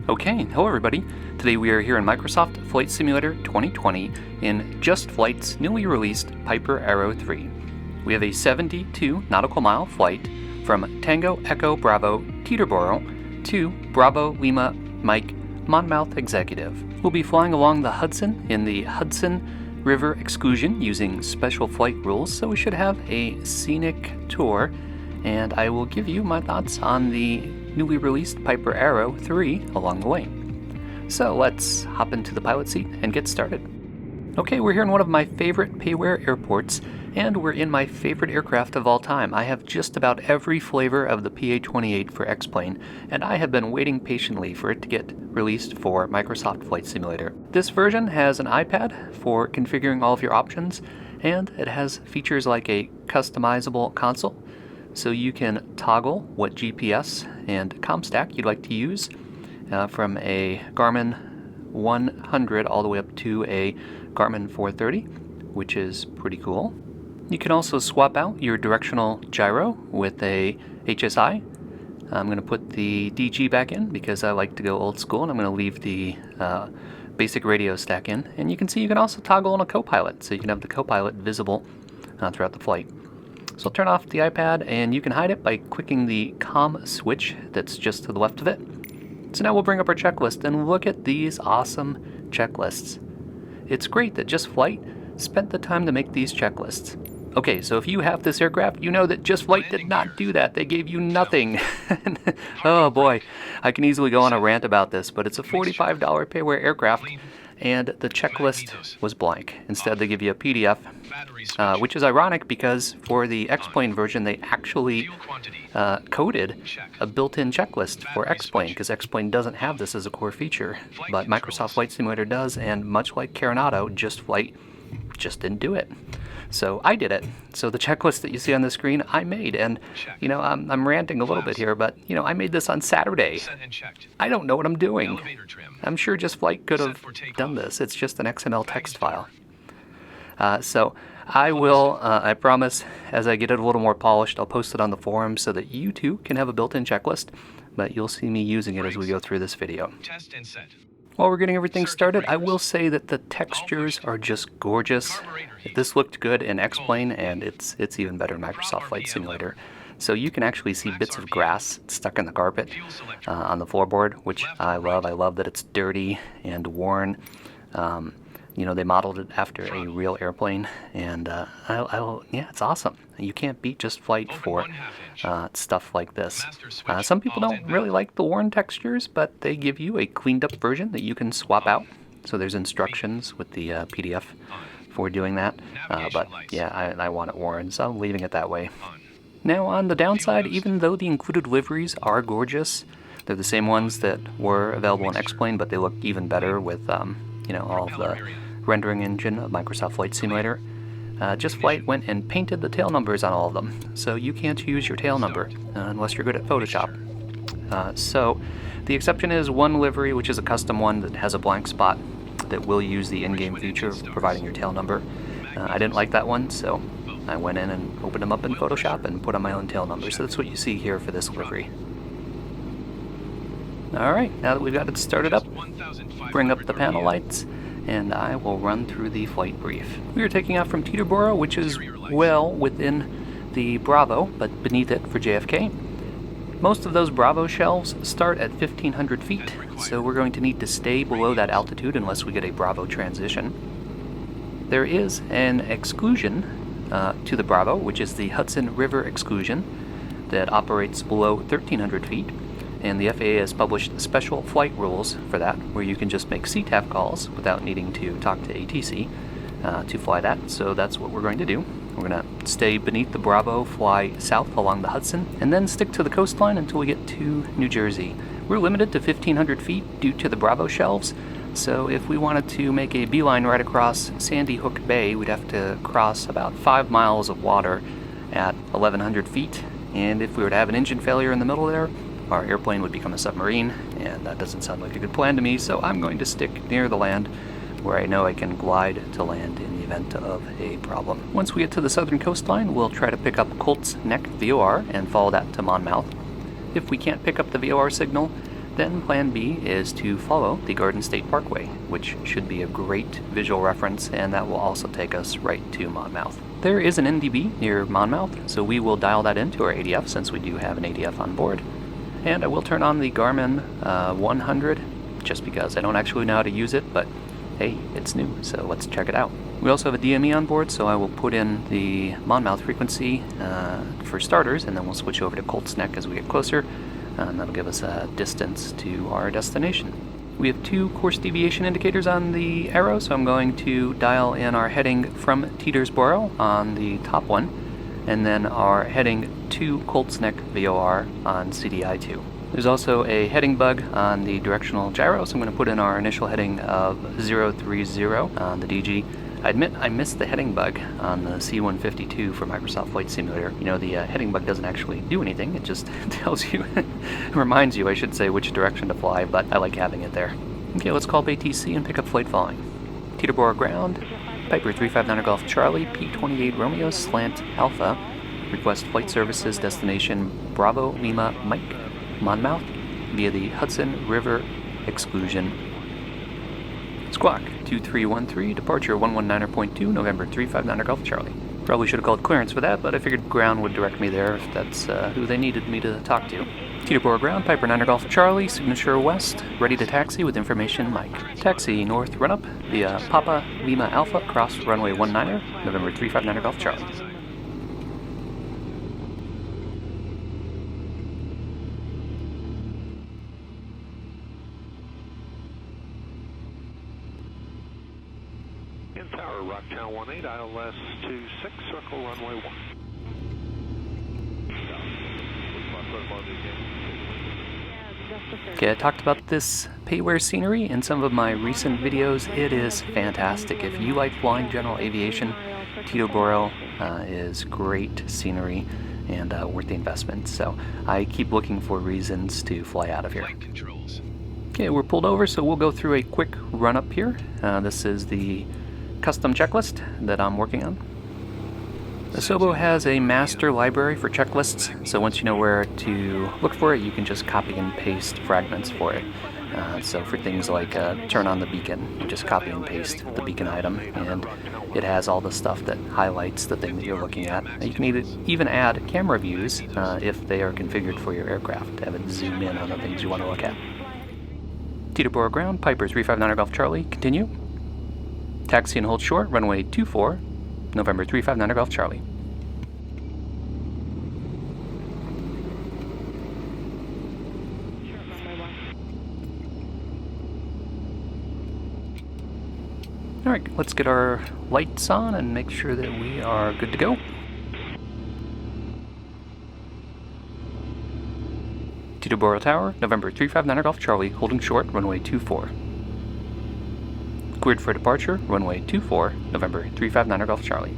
Okay, hello everybody. Today we are here in Microsoft Flight Simulator 2020 in JustFlight's newly released Piper Arrow 3. We have a 72 nautical mile flight from Tango Echo Bravo Teterboro to Bravo Lima Mike Monmouth Executive. We'll be flying along the Hudson in the Hudson River Exclusion using special flight rules, so we should have a scenic tour, and I will give you my thoughts on the newly released Piper Arrow 3 along the way. So let's hop into the pilot seat and get started. Okay, we're here in one of my favorite payware airports, and we're in my favorite aircraft of all time. I have just about every flavor of the PA-28 for X-Plane, and I have been waiting patiently for it to get released for Microsoft Flight Simulator. This version has an iPad for configuring all of your options, and it has features like a customizable console, so you can toggle what GPS and comm stack you'd like to use from a Garmin 100 all the way up to a Garmin 430, which is pretty cool. You can also swap out your directional gyro with a HSI. I'm going to put the DG back in because I like to go old school, and I'm going to leave the basic radio stack in. And you can see you can also toggle on a co-pilot, so you can have the co-pilot visible throughout the flight. So I'll turn off the iPad, and you can hide it by clicking the comm switch that's just to the left of it. So now we'll bring up our checklist and look at these awesome checklists. It's great that JustFlight spent the time to make these checklists. Okay, so if you have this aircraft, you know that JustFlight did not do that. They gave you nothing. Oh boy, I can easily go on a rant about this, but it's a $45 payware aircraft, and the checklist was blank. Instead, they give you a PDF, which is ironic because for the X-Plane version, they actually coded a built-in checklist for X-Plane, because X-Plane doesn't have this as a core feature, but Microsoft Flight Simulator does, and much like Carenado, JustFlight just didn't do it. So I did it. So the checklist that you see on the screen, I made, and you know, I'm ranting a little bit here, but you know, I made this on Saturday. I don't know what I'm doing. I'm sure JustFlight could have done this. It's just an XML text file. So I will, I promise, as I get it a little more polished, I'll post it on the forum so that you too can have a built-in checklist, but you'll see me using it as we go through this video. While we're getting everything started, I will say that the textures are just gorgeous. This looked good in X-Plane, and it's even better in Microsoft Flight Simulator. So you can actually see bits of grass stuck in the carpet on the floorboard, which I love. I love that it's dirty and worn. You know, they modeled it after a real airplane, and yeah, it's awesome. You can't beat JustFlight for stuff like this. Some people don't really like the worn textures, but they give you a cleaned up version that you can swap out. So there's instructions with the PDF for doing that, but yeah, I want it worn, so I'm leaving it that way. Now on the downside, even though the included liveries are gorgeous, they're the same ones that were available in X-Plane, but they look even better with you know, all of the rendering engine of Microsoft Flight Simulator. JustFlight went and painted the tail numbers on all of them, so you can't use your tail number unless you're good at Photoshop. So the exception is one livery, which is a custom one that has a blank spot that will use the in-game feature of providing your tail number. I didn't like that one, so I went in and opened them up in Photoshop and put on my own tail number. So that's what you see here for this livery. Alright, now that we've got it started up, bring up the panel lights, and I will run through the flight brief. We are taking off from Teterboro, which is well within the Bravo, but beneath it for JFK. Most of those Bravo shelves start at 1,500 feet, so we're going to need to stay below that altitude unless we get a Bravo transition. There is an exclusion to the Bravo, which is the Hudson River Exclusion, that operates below 1,300 feet. And the FAA has published special flight rules for that, where you can just make CTAF calls without needing to talk to ATC to fly that. So that's what we're going to do. We're going to stay beneath the Bravo, fly south along the Hudson, and then stick to the coastline until we get to New Jersey. We're limited to 1,500 feet due to the Bravo shelves, so if we wanted to make a beeline right across Sandy Hook Bay, we'd have to cross about 5 miles of water at 1,100 feet, and if we were to have an engine failure in the middle there, our airplane would become a submarine, and that doesn't sound like a good plan to me, so I'm going to stick near the land where I know I can glide to land in the event of a problem. Once we get to the southern coastline, we'll try to pick up Colts Neck VOR and follow that to Monmouth. If we can't pick up the VOR signal, Then plan B is to follow the Garden State Parkway, which should be a great visual reference, and that will also take us right to Monmouth. There is an NDB near Monmouth, so we will dial that into our ADF since we do have an ADF on board. And I will turn on the Garmin 100 just because I don't actually know how to use it, but hey, it's new, so let's check it out. We also have a DME on board, so I will put in the Monmouth frequency for starters, and then we'll switch over to Colts Neck as we get closer, and that'll give us a distance to our destination. We have 2 course deviation indicators on the arrow, so I'm going to dial in our heading from Teterboro on the top one, and then our heading to Colts Neck VOR on CDI2. There's also a heading bug on the directional gyro, so I'm going to put in our initial heading of 030 on the DG. I admit I missed the heading bug on the C-152 for Microsoft Flight Simulator. You know, the heading bug doesn't actually do anything, it just tells you, reminds you, I should say, which direction to fly, but I like having it there. Okay, let's call ATC and pick up flight following. Teterboro ground, Piper 359 Golf Charlie, P28 Romeo Slant Alpha, request flight services destination Bravo Lima Mike, Monmouth, via the Hudson River Exclusion. Squawk 2313, departure 119.2, November 359 Golf Charlie. Probably should have called clearance for that, but I figured ground would direct me there if that's who they needed me to talk to. Teterboro ground, Piper 9 Golf Charlie, signature west, ready to taxi with information Mike. Taxi north run up via Papa Lima Alpha, cross runway 19er, November 359 Golf Charlie. Tower, Rocktown 18, ILS 26, circle runway 1. Okay, I talked about this payware scenery in some of my recent videos. It is fantastic. If you like flying general aviation, Teterboro is great scenery and worth the investment. So I keep looking for reasons to fly out of here. Okay, we're pulled over, so we'll go through a quick run-up here. This is the custom checklist that I'm working on. Asobo has a master library for checklists, so once you know where to look for it, you can just copy and paste fragments for it. So for things like turn on the beacon, you just copy and paste the beacon item, and it has all the stuff that highlights the thing that you're looking at. You can even add camera views if they are configured for your aircraft to have it zoom in on the things you want to look at. Teterboro ground, Piper 359 Golf Charlie, continue. Taxi and hold short, runway 24, November 359 Golf Charlie. Alright, let's get our lights on and make sure that we are good to go. Teterboro Tower, November 359 Golf Charlie, holding short, runway 24. Cleared for departure, runway 24, November 359 Golf Charlie.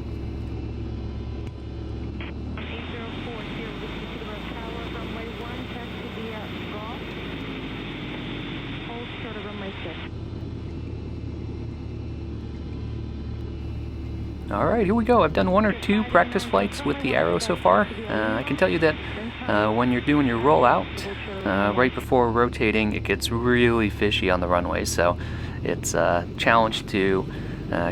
Alright, here we go. I've done 1 or 2 practice flights with the Arrow so far. I can tell you that when you're doing your rollout, right before rotating, it gets really fishy on the runway, so it's a challenge to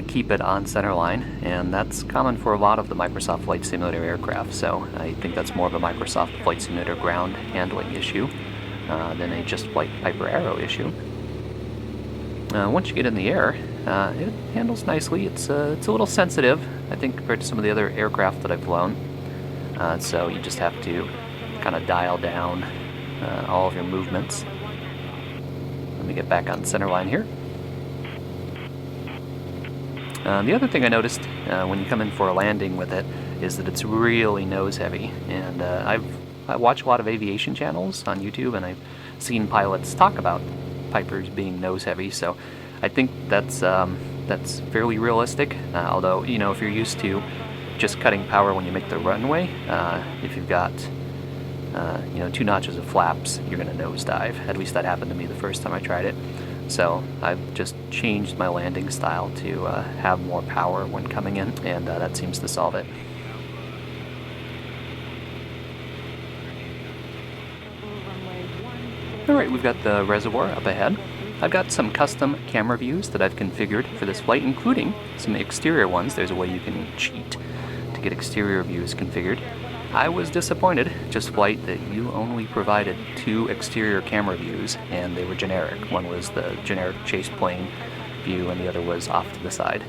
keep it on center line, and that's common for a lot of the Microsoft Flight Simulator aircraft, so I think that's more of a Microsoft Flight Simulator ground handling issue than a JustFlight Piper Arrow issue. Once you get in the air, it handles nicely. It's a little sensitive, I think, compared to some of the other aircraft that I've flown, so you just have to kind of dial down all of your movements. Let me get back on center line here. The other thing I noticed when you come in for a landing with it is that it's really nose heavy, and I watch a lot of aviation channels on YouTube, and I've seen pilots talk about Pipers being nose heavy, so I think that's fairly realistic, although, you know, if you're used to just cutting power when you make the runway, if you've got 2 notches of flaps, you're going to nosedive. At least that happened to me the first time I tried it. So I've just changed my landing style to have more power when coming in, and that seems to solve it. Alright, we've got the reservoir up ahead. I've got some custom camera views that I've configured for this flight, including some exterior ones. There's a way you can cheat to get exterior views configured. I was disappointed, JustFlight, that you only provided 2 exterior camera views, and they were generic. One was the generic chase plane view, and the other was off to the side.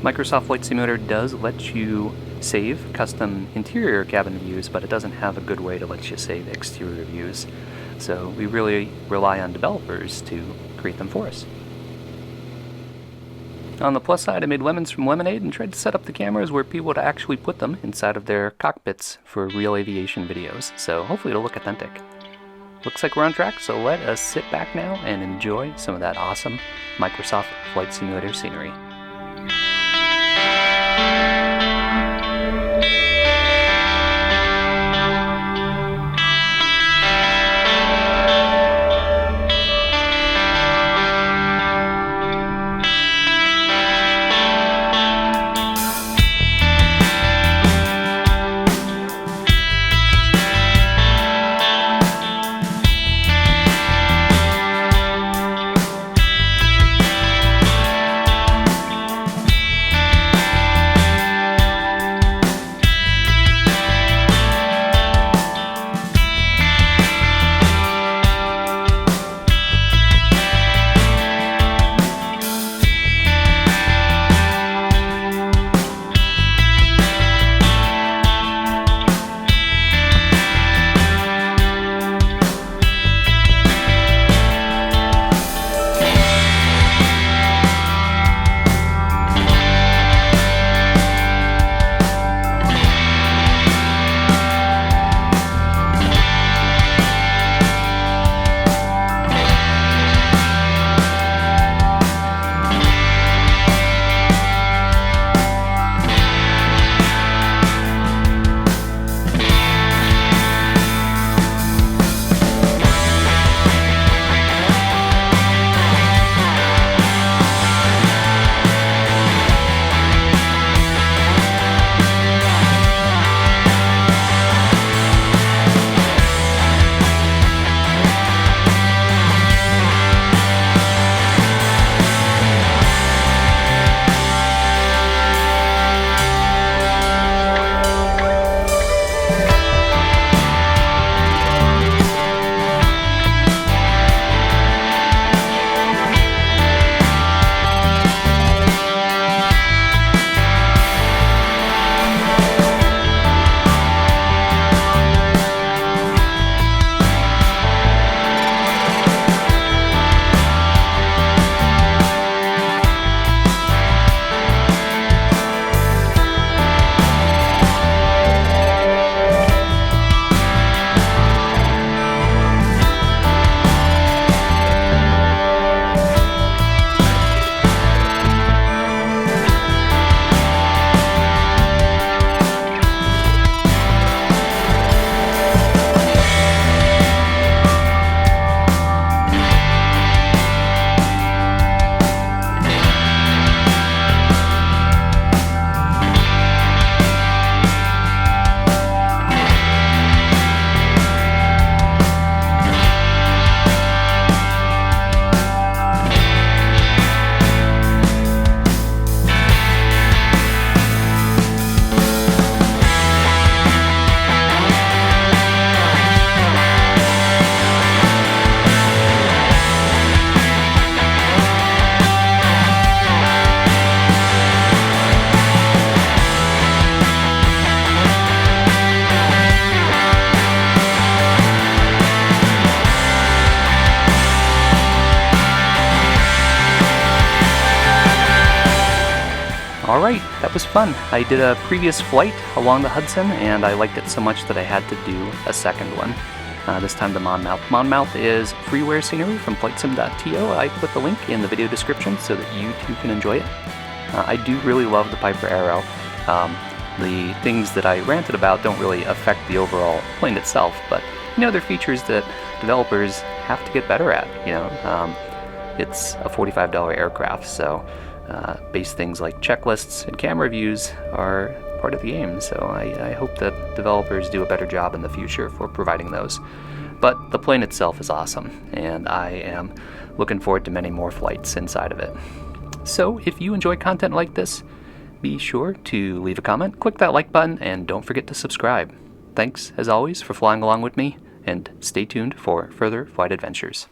Microsoft Flight Simulator does let you save custom interior cabin views, but it doesn't have a good way to let you save exterior views. So we really rely on developers to create them for us. On the plus side, I made lemons from lemonade and tried to set up the cameras where people would actually put them inside of their cockpits for real aviation videos, so hopefully it'll look authentic. Looks like we're on track, so let us sit back now and enjoy some of that awesome Microsoft Flight Simulator scenery. Alright, that was fun. I did a previous flight along the Hudson, and I liked it so much that I had to do a second one. This time to Monmouth. Monmouth is freeware scenery from flightsim.to. I put the link in the video description so that you too can enjoy it. I do really love the Piper Arrow. The things that I ranted about don't really affect the overall plane itself, but they're features that developers have to get better at. It's a $45 aircraft, so base things like checklists and camera views are part of the game, so I hope that developers do a better job in the future for providing those. But the plane itself is awesome, and I am looking forward to many more flights inside of it. So if you enjoy content like this, be sure to leave a comment, click that like button, and don't forget to subscribe. Thanks, as always, for flying along with me, and stay tuned for further flight adventures.